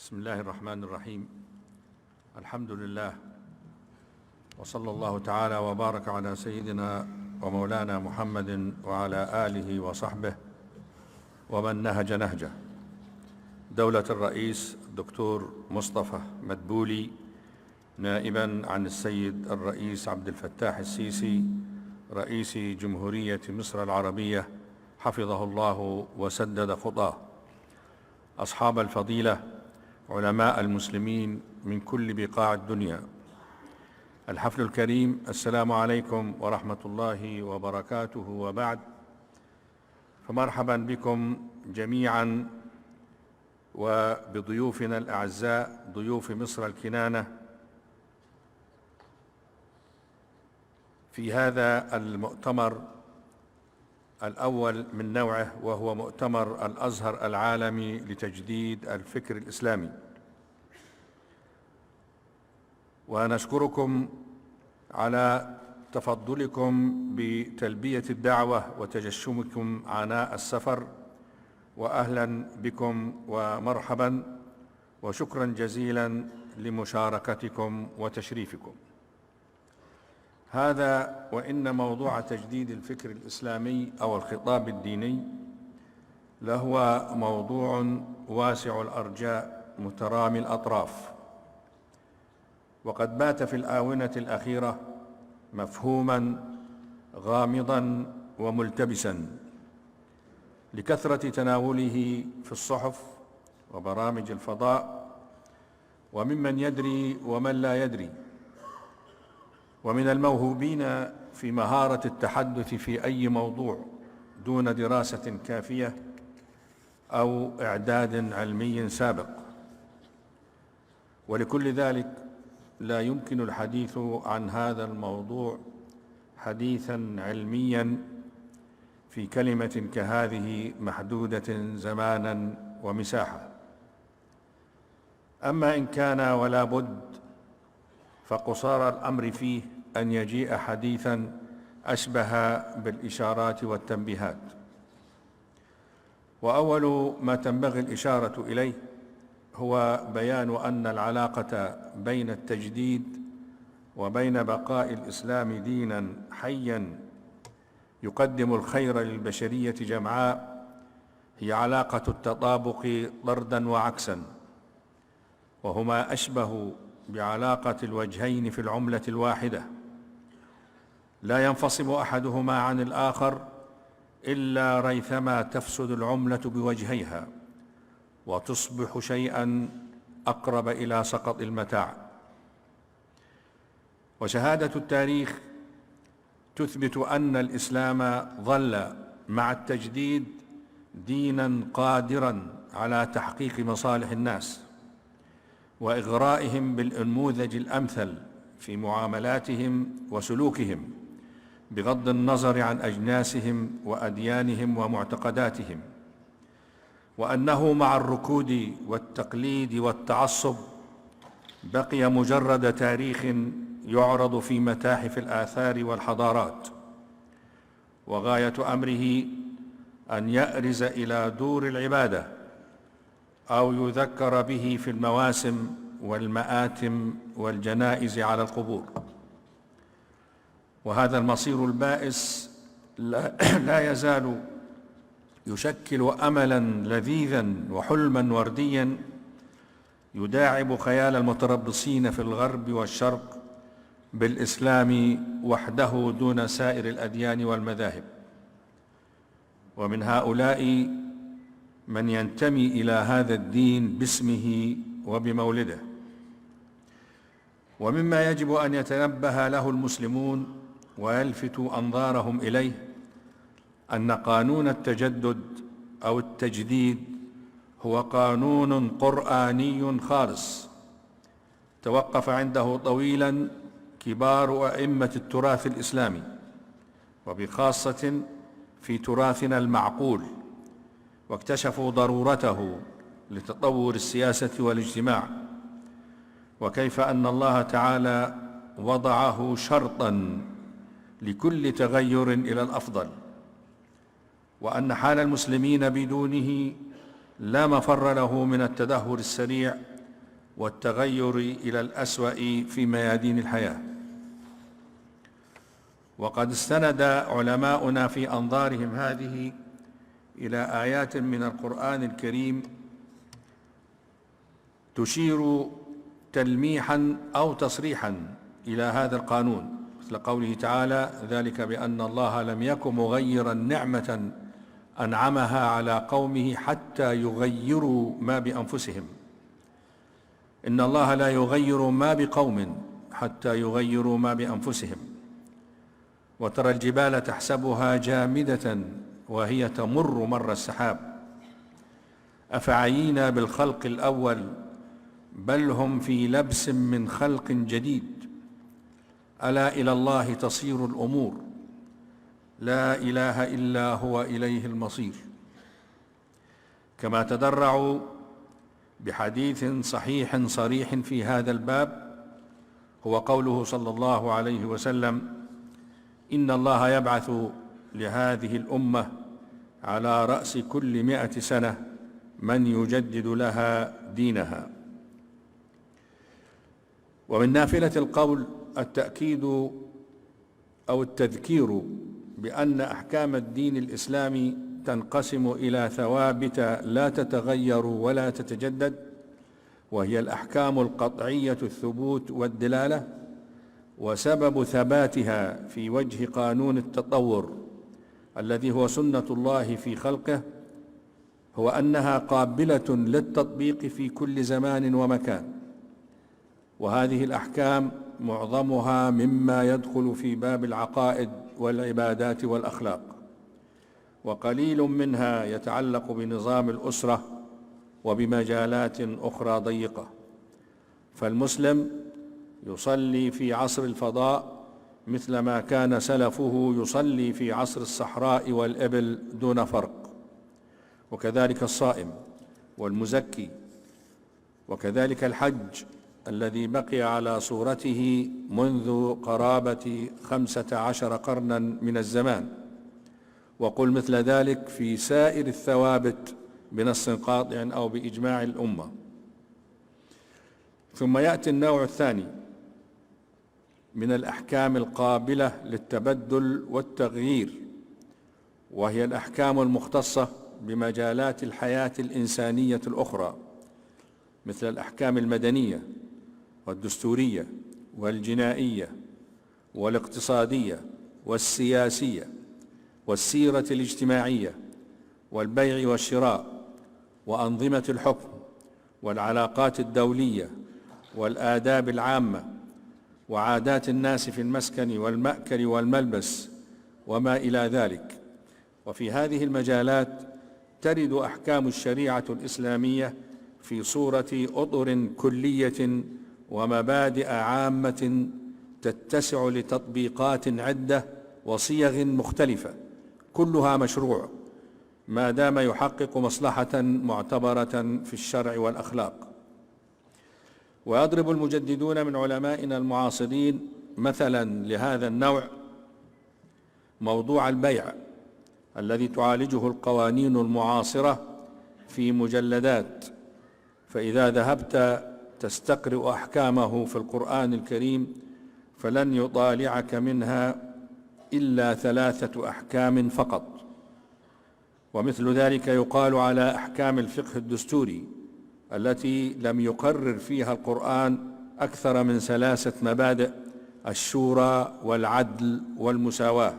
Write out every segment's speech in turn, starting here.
بسم الله الرحمن الرحيم. الحمد لله، وصلى الله تعالى وبارك على سيدنا ومولانا محمد وعلى آله وصحبه ومن نهج نهجه. دولة الرئيس الدكتور مصطفى مدبولي، نائبا عن السيد الرئيس عبد الفتاح السيسي رئيس جمهورية مصر العربية، حفظه الله وسدد خطاه. أصحاب الفضيلة، علماء المسلمين من كل بقاع الدنيا، الحفل الكريم، السلام عليكم ورحمة الله وبركاته. وبعد، فمرحبا بكم جميعا وبضيوفنا الأعزاء، ضيوف مصر الكنانة، في هذا المؤتمر الأول من نوعه، وهو مؤتمر الأزهر العالمي لتجديد الفكر الإسلامي. ونشكركم على تفضلكم بتلبية الدعوة وتجشمكم عناء السفر، وأهلا بكم ومرحبا، وشكرا جزيلا لمشاركتكم وتشريفكم. هذا وإن موضوع تجديد الفكر الإسلامي أو الخطاب الديني لهو موضوع واسع الأرجاء مترامي الأطراف، وقد بات في الآونة الأخيرة مفهوما غامضا وملتبسا لكثرة تناوله في الصحف وبرامج الفضاء، وممن يدري ومن لا يدري، ومن الموهوبين في مهارة التحدث في أي موضوع دون دراسة كافية أو إعداد علمي سابق. ولكل ذلك لا يمكن الحديث عن هذا الموضوع حديثا علميا في كلمة كهذه محدودة زمانا ومساحة. أما إن كان ولا بد، فقصار الأمر فيه أن يجيء حديثا أشبه بالإشارات والتنبيهات. وأول ما تنبغي الإشارة إليه هو بيان أن العلاقة بين التجديد وبين بقاء الإسلام دينا حيا يقدم الخير للبشرية جمعاء هي علاقة التطابق طردا وعكسا، وهما أشبه بعلاقة الوجهين في العملة الواحدة، لا ينفصم أحدهما عن الآخر إلا ريثما تفسد العملة بوجهيها وتصبح شيئا أقرب إلى سقط المتاع. وشهادة التاريخ تثبت أن الإسلام ظل مع التجديد دينا قادرا على تحقيق مصالح الناس وإغرائهم بالأنموذج الأمثل في معاملاتهم وسلوكهم، بغض النظر عن أجناسهم وأديانهم ومعتقداتهم، وأنه مع الركود والتقليد والتعصب بقي مجرد تاريخ يعرض في متاحف الآثار والحضارات، وغاية أمره أن يأرز إلى دور العبادة أو يذكر به في المواسم والمآتم والجنائز على القبور. وهذا المصير البائس لا يزال يشكل أملا لذيذا وحلما ورديا يداعب خيال المتربصين في الغرب والشرق بالإسلام وحده دون سائر الأديان والمذاهب. ومن هؤلاء من ينتمي إلى هذا الدين باسمه وبمولده. ومما يجب أن يتنبه له المسلمون ويلفتوا أنظارهم إليه أن قانون التجدد أو التجديد هو قانون قرآني خالص توقف عنده طويلا كبار أئمة التراث الإسلامي، وبخاصة في تراثنا المعقول، واكتشفوا ضرورته لتطور السياسة والاجتماع، وكيف أن الله تعالى وضعه شرطا لكل تغير إلى الأفضل، وأن حال المسلمين بدونه لا مفر له من التدهور السريع والتغير إلى الأسوأ في ميادين الحياة. وقد استند علماؤنا في أنظارهم هذه إلى آيات من القرآن الكريم تشير تلميحا أو تصريحا إلى هذا القانون، مثل قوله تعالى: ذلك بأن الله لم يك مغيرا نعمة أنعمها على قومه حتى يغيروا ما بأنفسهم، إن الله لا يغير ما بقوم حتى يغيروا ما بأنفسهم. وترى الجبال تحسبها جامدة وهي تمر مر السحاب، أفعينا بالخلق الأول بل هم في لبس من خلق جديد، ألا إلى الله تصير الأمور، لا إله إلا هو إليه المصير. كما تدرعوا بحديث صحيح صريح في هذا الباب هو قوله صلى الله عليه وسلم: إن الله يبعث لهذه الأمة على رأس كل 100 سنة من يجدد لها دينها. ومن نافلة القول التأكيد أو التذكير بأن أحكام الدين الإسلامي تنقسم إلى ثوابت لا تتغير ولا تتجدد، وهي الأحكام القطعية الثبوت والدلالة، وسبب ثباتها في وجه قانون التطور الذي هو سنة الله في خلقه هو أنها قابلة للتطبيق في كل زمان ومكان. وهذه الأحكام معظمها مما يدخل في باب العقائد والعبادات والأخلاق، وقليل منها يتعلق بنظام الأسرة وبمجالات أخرى ضيقة. فالمسلم يصلي في عصر الفضاء مثل ما كان سلفه يصلي في عصر الصحراء والإبل دون فرق، وكذلك الصائم والمزكي، وكذلك الحج الذي بقي على صورته منذ قرابة 15 قرنا من الزمان، وقل مثل ذلك في سائر الثوابت بنص قاطع أو بإجماع الأمة. ثم يأتي النوع الثاني من الأحكام القابلة للتبدل والتغيير، وهي الأحكام المختصة بمجالات الحياة الإنسانية الأخرى، مثل الأحكام المدنية والدستورية والجنائية والاقتصادية والسياسية والسيرة الاجتماعية والبيع والشراء وأنظمة الحكم والعلاقات الدولية والآداب العامة وعادات الناس في المسكن والمأكل والملبس وما إلى ذلك. وفي هذه المجالات ترد أحكام الشريعة الإسلامية في صورة أطر كلية ومبادئ عامة تتسع لتطبيقات عدة وصيغ مختلفة، كلها مشروع ما دام يحقق مصلحة معتبرة في الشرع والأخلاق. ويضرب المجددون من علمائنا المعاصرين مثلا لهذا النوع موضوع البيع الذي تعالجه القوانين المعاصرة في مجلدات، فإذا ذهبت تستقرئ أحكامه في القرآن الكريم فلن يطالعك منها إلا 3 أحكام فقط. ومثل ذلك يقال على أحكام الفقه الدستوري التي لم يقرر فيها القرآن أكثر من 3 مبادئ: الشورى والعدل والمساواة.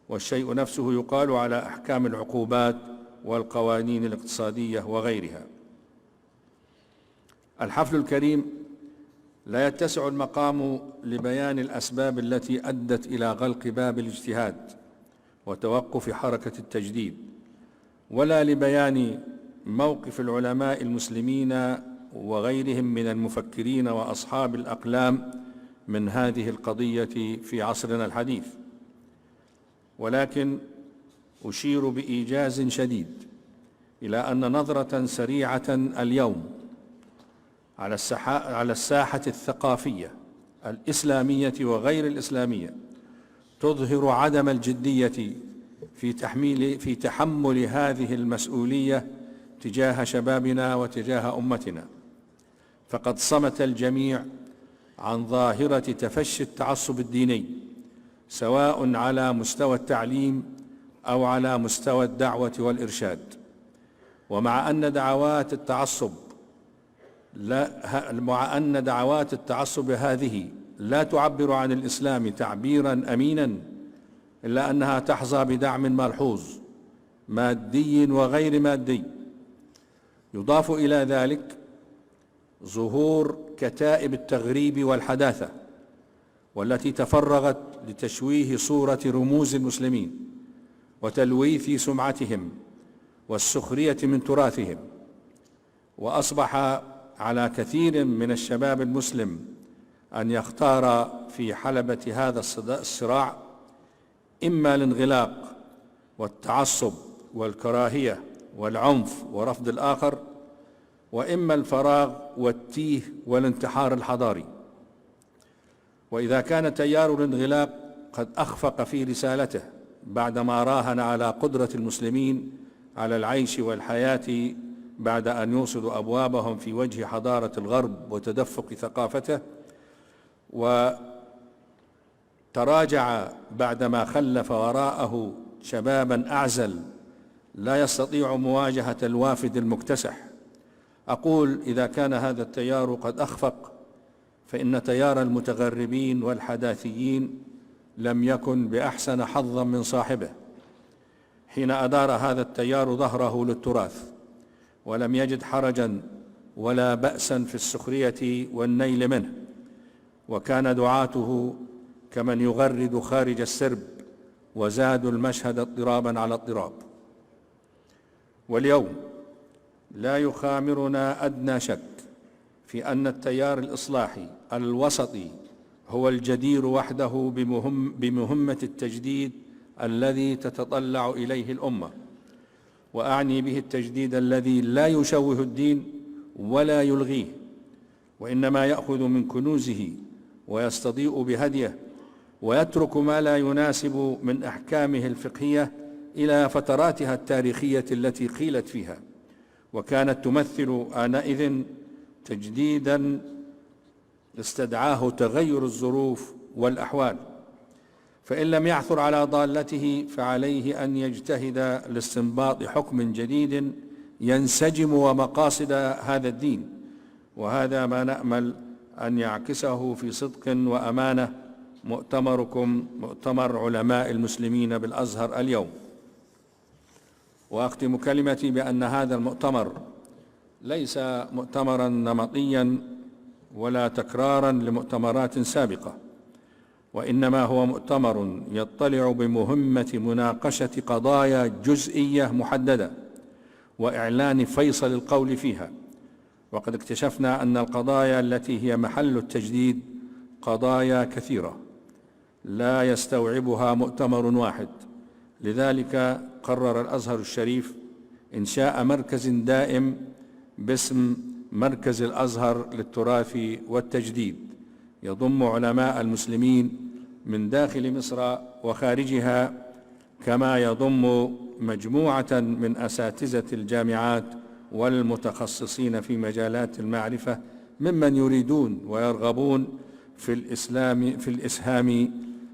والشيء نفسه يقال على أحكام العقوبات والقوانين الاقتصادية وغيرها. الحفل الكريم لا يتسع المقام لبيان الأسباب التي أدت إلى غلق باب الاجتهاد وتوقف حركة التجديد، ولا لبيان موقف العلماء المسلمين وغيرهم من المفكرين وأصحاب الأقلام من هذه القضية في عصرنا الحديث، ولكن أشير بإيجاز شديد إلى أن نظرة سريعة اليوم على الساحة الثقافية الإسلامية وغير الإسلامية تظهر عدم الجدية في تحمل هذه المسؤولية تجاه شبابنا وتجاه أمتنا. فقد صمت الجميع عن ظاهرة تفشي التعصب الديني، سواء على مستوى التعليم أو على مستوى الدعوة والإرشاد. ومع أن دعوات التعصب هذه لا تعبر عن الإسلام تعبيرا أمينا، إلا أنها تحظى بدعم ملحوظ مادي وغير مادي. يضاف إلى ذلك ظهور كتائب التغريب والحداثة، والتي تفرغت لتشويه صورة رموز المسلمين وتلويث سمعتهم والسخرية من تراثهم. وأصبح على كثير من الشباب المسلم أن يختار في حلبة هذا الصراع إما الانغلاق والتعصب والكراهية والعنف ورفض الآخر، وإما الفراغ والتيه والانتحار الحضاري. وإذا كان تيار الانغلاق قد أخفق في رسالته بعدما راهن على قدرة المسلمين على العيش والحياة بعد أن يوصلوا أبوابهم في وجه حضارة الغرب وتدفق ثقافته، وتراجع بعدما خلف وراءه شبابا أعزل لا يستطيع مواجهة الوافد المكتسح، أقول إذا كان هذا التيار قد أخفق، فإن تيار المتغربين والحداثيين لم يكن بأحسن حظا من صاحبه حين أدار هذا التيار ظهره للتراث، ولم يجد حرجا ولا بأسا في السخرية والنيل منه، وكان دعاته كمن يغرد خارج السرب وزادوا المشهد اضطرابا على اضطراب. واليوم لا يخامرنا أدنى شك في أن التيار الإصلاحي الوسطي هو الجدير وحده بمهمة التجديد الذي تتطلع إليه الأمة، وأعني به التجديد الذي لا يشوه الدين ولا يلغيه، وإنما يأخذ من كنوزه ويستضيء بهديه، ويترك ما لا يناسب من أحكامه الفقهية إلى فتراتها التاريخية التي قيلت فيها، وكانت تمثل آنئذ تجديدا استدعاه تغير الظروف والأحوال. فإن لم يعثر على ضالته فعليه أن يجتهد لاستنباط حكم جديد ينسجم ومقاصد هذا الدين، وهذا ما نأمل أن يعكسه في صدق وأمانة مؤتمركم مؤتمر علماء المسلمين بالأزهر اليوم. وأختم كلمتي بأن هذا المؤتمر ليس مؤتمرا نمطيا ولا تكرارا لمؤتمرات سابقة، وإنما هو مؤتمر يطلع بمهمة مناقشة قضايا جزئية محددة وإعلان فيصل القول فيها. وقد اكتشفنا أن القضايا التي هي محل التجديد قضايا كثيرة لا يستوعبها مؤتمر واحد، لذلك قرر الأزهر الشريف إنشاء مركز دائم باسم مركز الأزهر للتراث والتجديد، يضم علماء المسلمين من داخل مصر وخارجها، كما يضم مجموعة من أساتذة الجامعات والمتخصصين في مجالات المعرفة ممن يريدون ويرغبون في الإسهام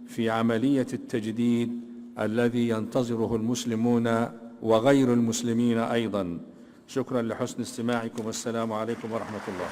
في عملية التجديد الذي ينتظره المسلمون وغير المسلمين أيضا. شكرا لحسن استماعكم، والسلام عليكم ورحمة الله.